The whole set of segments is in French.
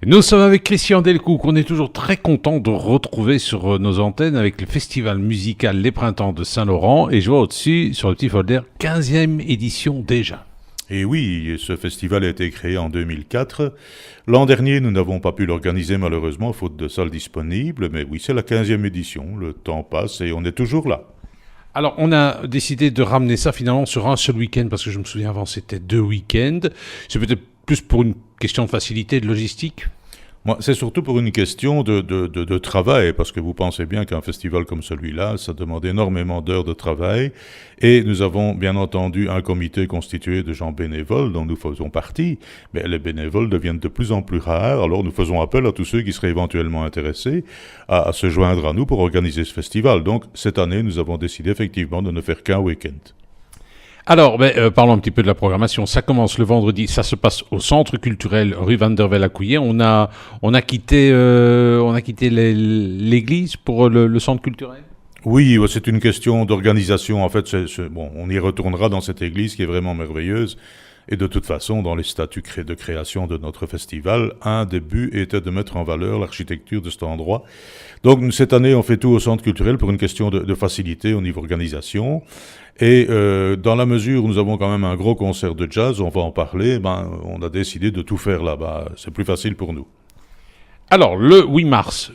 Nous sommes avec Christian Delcourt, qu'on est toujours très content de retrouver sur nos antennes avec le festival musical Les Printemps de Saint-Laurent. Et je vois au-dessus, sur le petit folder, 15e édition déjà. Et oui, ce festival a été créé en 2004. L'an dernier, nous n'avons pas pu l'organiser malheureusement, faute de salles disponibles. Mais oui, c'est la 15e édition. Le temps passe et on est toujours là. Alors, on a décidé de ramener ça finalement sur un seul week-end, parce que je me souviens avant, c'était 2 week-ends. C'est peut-être plus pour une question de facilité, de logistique. Moi, c'est surtout pour une question de travail, parce que vous pensez bien qu'un festival comme celui-là, ça demande énormément d'heures de travail. Et nous avons bien entendu un comité constitué de gens bénévoles dont nous faisons partie. Mais les bénévoles deviennent de plus en plus rares, alors nous faisons appel à tous ceux qui seraient éventuellement intéressés à se joindre à nous pour organiser ce festival. Donc, cette année, nous avons décidé effectivement de ne faire qu'un week-end. Alors, parlons un petit peu de la programmation. Ça commence le vendredi, ça se passe au Centre culturel rue Van der Velde à Couillet. On a quitté l'église pour le centre culturel. Oui, c'est une question d'organisation. En fait, bon, on y retournera dans cette église qui est vraiment merveilleuse. Et de toute façon, dans les statuts de création de notre festival, un des buts était de mettre en valeur l'architecture de cet endroit. Donc, cette année, on fait tout au centre culturel pour une question de facilité au niveau organisation. Et dans la mesure où nous avons quand même un gros concert de jazz, on va en parler, on a décidé de tout faire là-bas. C'est plus facile pour nous. Alors, le 8 mars,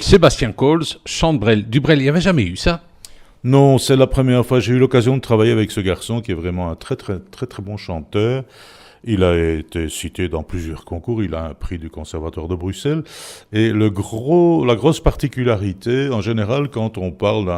Sébastien Coles chante du Brel. Il n'y avait jamais eu ça? Non, c'est la première fois. J'ai eu l'occasion de travailler avec ce garçon qui est vraiment un très très très très bon chanteur. Il a été cité dans plusieurs concours, il a un prix du Conservatoire de Bruxelles. Et la grosse particularité, en général, quand on parle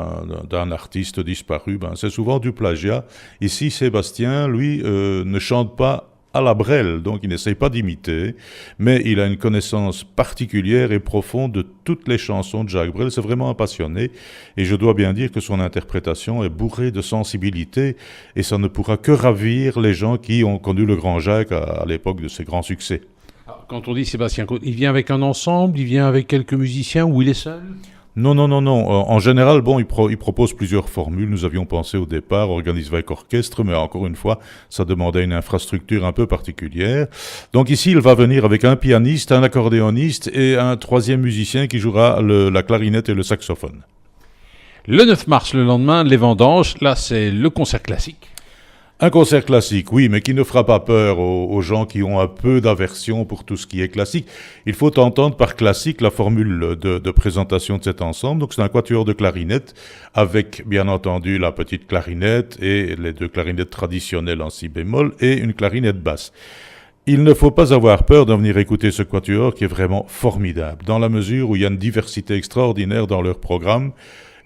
d'un artiste disparu, c'est souvent du plagiat. Ici, Sébastien, lui, ne chante pas à la Brel, donc il n'essaye pas d'imiter, mais il a une connaissance particulière et profonde de toutes les chansons de Jacques Brel. C'est vraiment un passionné, et je dois bien dire que son interprétation est bourrée de sensibilité, et ça ne pourra que ravir les gens qui ont connu le grand Jacques à l'époque de ses grands succès. Alors, quand on dit Sébastien Coles, il vient avec un ensemble, il vient avec quelques musiciens, ou il est seul? Non. En général, il propose plusieurs formules. Nous avions pensé au départ organiser avec orchestre, mais encore une fois, ça demandait une infrastructure un peu particulière. Donc ici, il va venir avec un pianiste, un accordéoniste et un troisième musicien qui jouera la clarinette et le saxophone. Le 9 mars, le lendemain, les vendanges. Là, c'est le concert classique. Un concert classique, oui, mais qui ne fera pas peur aux gens qui ont un peu d'aversion pour tout ce qui est classique. Il faut entendre par classique la formule de présentation de cet ensemble. Donc c'est un quatuor de clarinette avec, bien entendu, la petite clarinette et les deux clarinettes traditionnelles en si bémol et une clarinette basse. Il ne faut pas avoir peur de venir écouter ce quatuor qui est vraiment formidable, dans la mesure où il y a une diversité extraordinaire dans leur programme.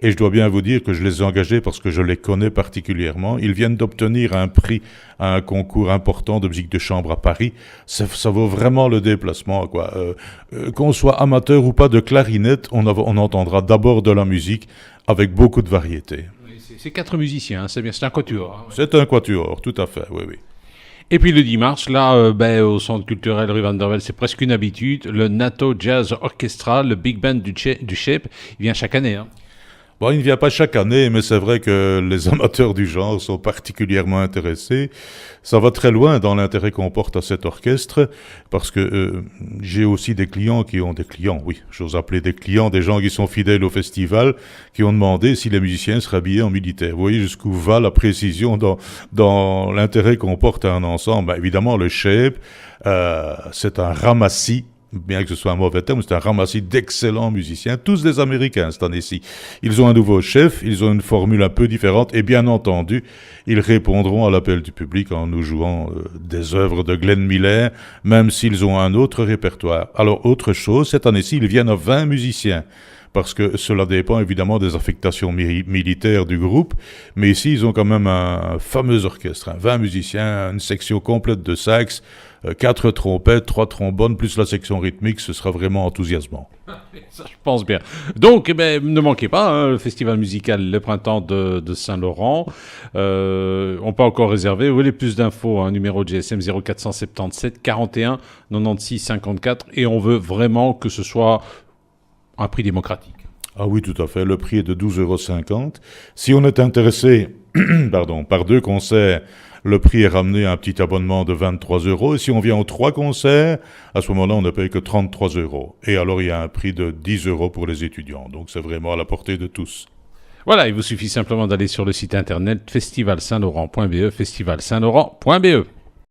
Et je dois bien vous dire que je les ai engagés parce que je les connais particulièrement. Ils viennent d'obtenir un prix à un concours important de musique de chambre à Paris. Ça vaut vraiment le déplacement, quoi. Qu'on soit amateur ou pas de clarinette, on entendra d'abord de la musique avec beaucoup de variété. Oui, c'est 4 musiciens, c'est bien, c'est un quatuor. Hein, ouais. C'est un quatuor, tout à fait, oui. Et puis le 10 mars, là, au Centre culturel rue Van der Velde, c'est presque une habitude. Le NATO Jazz Orchestra, le Big Band du Shape, il vient chaque année, hein. Bon, il ne vient pas chaque année, mais c'est vrai que les amateurs du genre sont particulièrement intéressés. Ça va très loin dans l'intérêt qu'on porte à cet orchestre, parce que j'ai aussi des clients, oui, j'ose appeler des clients, des gens qui sont fidèles au festival, qui ont demandé si les musiciens seraient habillés en militaire. Vous voyez jusqu'où va la précision dans l'intérêt qu'on porte à un ensemble. Évidemment, le shape, c'est un ramassis. Bien que ce soit un mauvais terme, c'est un ramassis d'excellents musiciens, tous des Américains cette année-ci. Ils ont un nouveau chef, ils ont une formule un peu différente, et bien entendu, ils répondront à l'appel du public en nous jouant des œuvres de Glenn Miller, même s'ils ont un autre répertoire. Alors, autre chose, cette année-ci, ils viennent à 20 musiciens. Parce que cela dépend évidemment des affectations militaires du groupe, mais ici ils ont quand même un fameux orchestre, 20 musiciens, une section complète de sax, 4 trompettes, 3 trombones, plus la section rythmique, ce sera vraiment enthousiasmant. Ça, je pense bien. Donc, ne manquez pas, hein, le festival musical Le Printemps de Saint-Laurent. On peut encore réserver. Vous voulez plus d'infos, hein, numéro de GSM 0477 41 96 54. Et on veut vraiment que ce soit un prix démocratique. Ah oui, tout à fait. Le prix est de 12,50 €. Si on est intéressé par 2 concerts, le prix est ramené à un petit abonnement de 23 euros. Et si on vient aux 3 concerts, à ce moment-là, on ne paye que 33 euros. Et alors, il y a un prix de 10 euros pour les étudiants. Donc, c'est vraiment à la portée de tous. Voilà, il vous suffit simplement d'aller sur le site internet festivalsaintlaurent.be, festivalsaintlaurent.be.